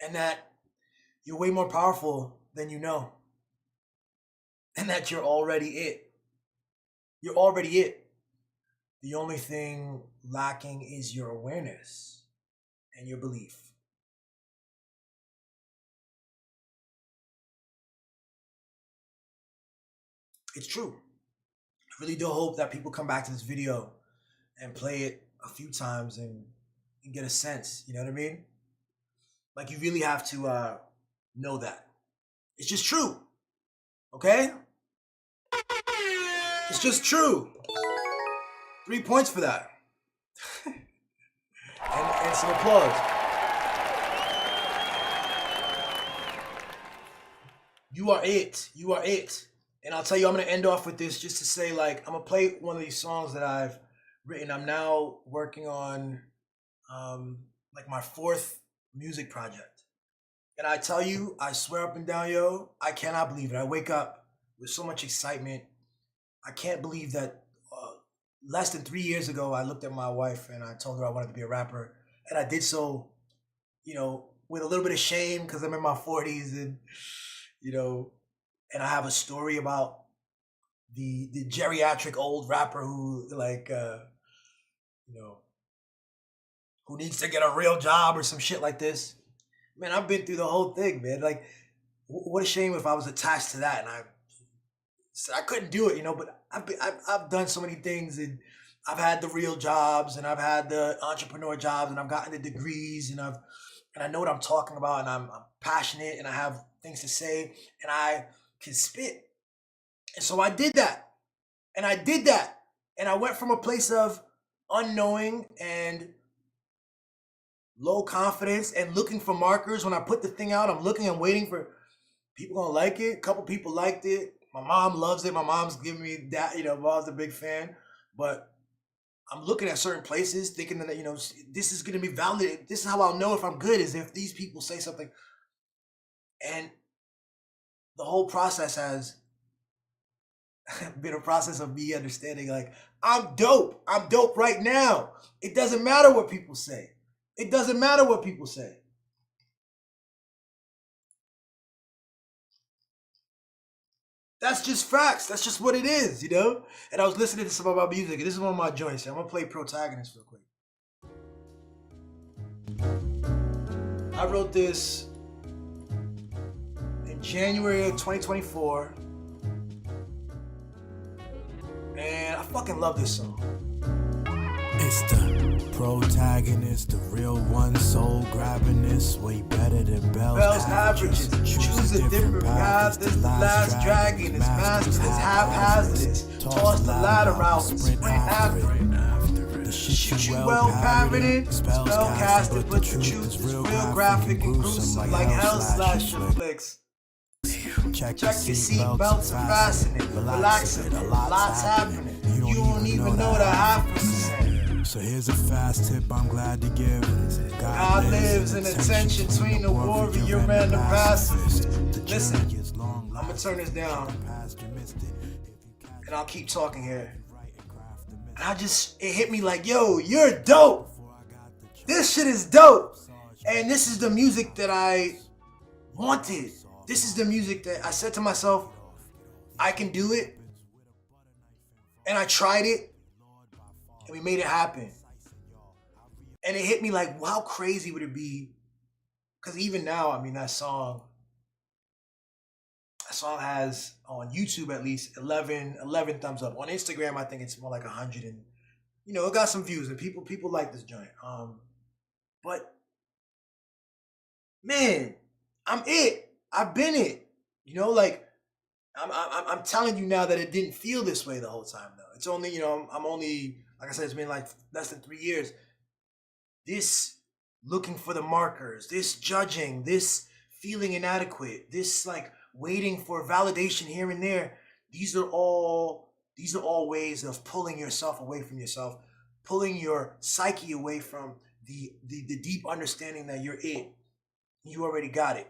And that you're way more powerful than you know. And that you're already it. You're already it. The only thing lacking is your awareness and your belief. It's true. I really do hope that people come back to this video and play it a few times and get a sense. You know what I mean? Like, you really have to know that. It's just true. Okay? It's just true. 3 points for that. and some applause. You are it. You are it. And I'll tell you, I'm going to end off with this just to say, like, I'm going to play one of these songs that I've written. I'm now working on, like, my 4th music project. And I tell you, I swear up and down, yo, I cannot believe it. I wake up with so much excitement. I can't believe that less than 3 years ago, I looked at my wife and I told her I wanted to be a rapper. And I did so, with a little bit of shame because I'm in my 40s and, and I have a story about the geriatric old rapper who, like, who needs to get a real job or some shit like this. Man, I've been through the whole thing, man. Like, what a shame if I was attached to that and I couldn't do it, but I've done so many things, and I've had the real jobs and I've had the entrepreneur jobs and I've gotten the degrees and I know what I'm talking about, and I'm passionate and I have things to say and I can spit. And so I did that. And I went from a place of unknowing and low confidence and looking for markers. When I put the thing out, I'm waiting for people gonna like it. A couple people liked it. My mom loves it. My mom's giving me that, mom's a big fan. But I'm looking at certain places thinking that, this is going to be validated. This is how I'll know if I'm good, is if these people say something. And the whole process has been a process of me understanding, like, I'm dope. I'm dope right now. It doesn't matter what people say. It doesn't matter what people say. That's just facts. That's just what it is, And I was listening to some of my music, and this is one of my joints. I'm going to play Protagonist real quick. I wrote this in January of 2024. Man, I fucking love this song. It's the protagonist, the real one, soul grabbing this way better than Bell's averages. Choose a different path. This the last dragon. It's mastered. It's haphazardous. Toss the ladder out and sprint after it. The Shit you well parroted, spellcasted, but the truth is real graphic and gruesome like hell slasher flicks. Check your seatbelts and fasten it. Relax it. Lots happening. You don't even know the 0.5%. So here's a fast tip I'm glad to give. God lives in the tension between the warrior and the pacifist. Listen, I'm gonna turn this down, and I'll keep talking here. And it hit me like, yo, you're dope. This shit is dope. And this is the music that I wanted. This is the music that I said to myself, I can do it. And I tried it. And we made it happen. And it hit me like, how crazy would it be? Because even now, I mean, that song has, on YouTube at least, 11 thumbs up. On Instagram, I think it's more like 100, and it got some views, and people like this joint. But man, I'm it. I've been it. I'm telling you now that it didn't feel this way the whole time though. It's only, I'm only, like I said, it's been like less than 3 years. This looking for the markers, this judging, this feeling inadequate, this like waiting for validation here and there. These are all ways of pulling yourself away from yourself, pulling your psyche away from the deep understanding that you're it. You already got it.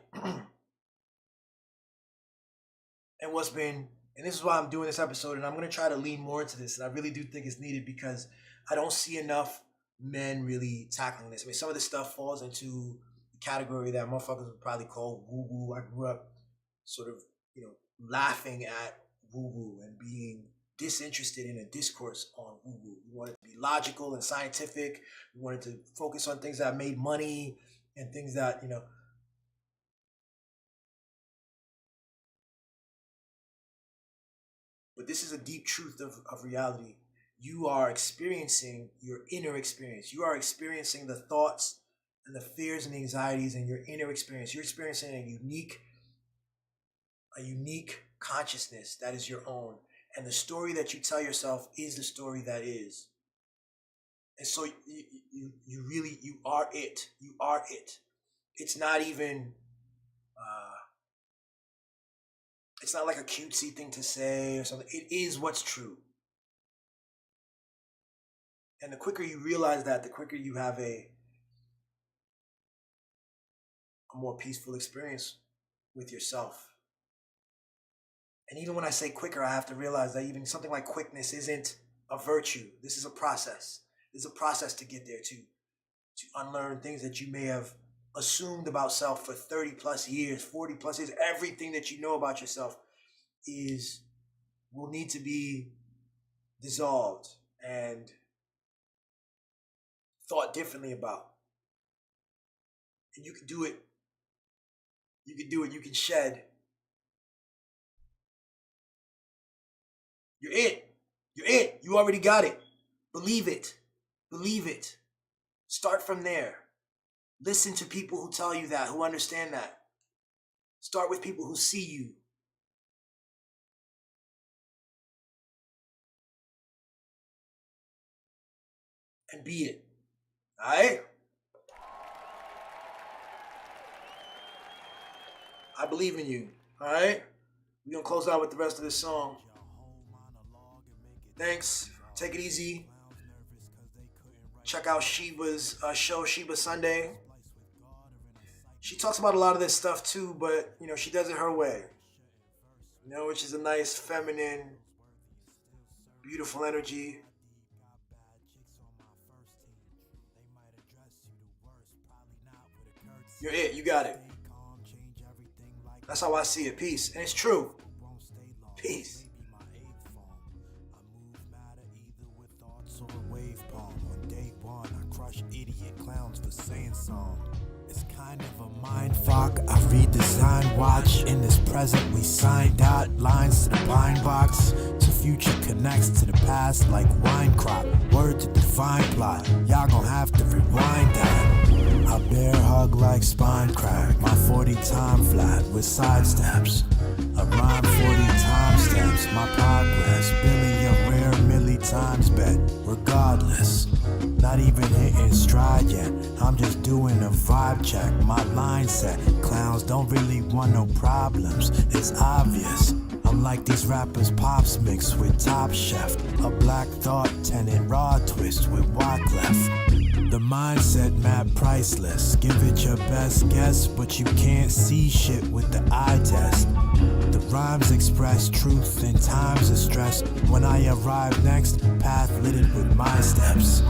And this is why I'm doing this episode, and I'm going to try to lean more into this, and I really do think it's needed because I don't see enough men really tackling this. I mean, some of this stuff falls into the category that motherfuckers would probably call woo-woo. I grew up sort of, laughing at woo-woo and being disinterested in a discourse on woo-woo. We wanted to be logical and scientific. We wanted to focus on things that made money and things that, But this is a deep truth of reality. You are experiencing your inner experience. You are experiencing the thoughts and the fears and the anxieties in your inner experience. You're experiencing a unique consciousness that is your own. And the story that you tell yourself is the story that is. And so you are it. You are it. It's not even, it's not like a cutesy thing to say or something. It is what's true. And the quicker you realize that, the quicker you have a more peaceful experience with yourself. And even when I say quicker, I have to realize that even something like quickness isn't a virtue. This is a process. There's a process to get there, to unlearn things that you may have assumed about self for 30 plus years, 40 plus years. Everything that you know about yourself will need to be dissolved and thought differently about. And you can do it. You can do it. You can shed. You're it. You're it. You already got it. Believe it. Believe it. Start from there. Listen to people who tell you that, who understand that. Start with people who see you. And be it. All right? I believe in you. All right? We're going to close out with the rest of this song. Thanks. Take it easy. Check out Sheba's show, Sheba Sunday. She talks about a lot of this stuff too, but, she does it her way. Which is a nice, feminine, beautiful energy. You're it. You got it. That's how I see it. Peace. And it's true. Peace. Idiot clowns for saying song. It's kind of a mind fuck. I redesign watch. In this present, we sign dot lines to the pine box. To future connects to the past like wine crop. Word to divine plot. Y'all gon' have to rewind that. I bear hug like spine crack. My 40 time flat with side steps. I rhyme 40 time steps. My progress. Billy a rare milli times bet. Regardless. Not even hitting stride yet. I'm just doing a vibe check. My line set. Clowns don't really want no problems. It's obvious. I'm like these rappers pops mixed with Top Chef. A black thought tenant raw twist with Wyclef. The mindset map priceless. Give it your best guess, but you can't see shit with the eye test. The rhymes express truth in times of stress. When I arrive next, path littered with my steps.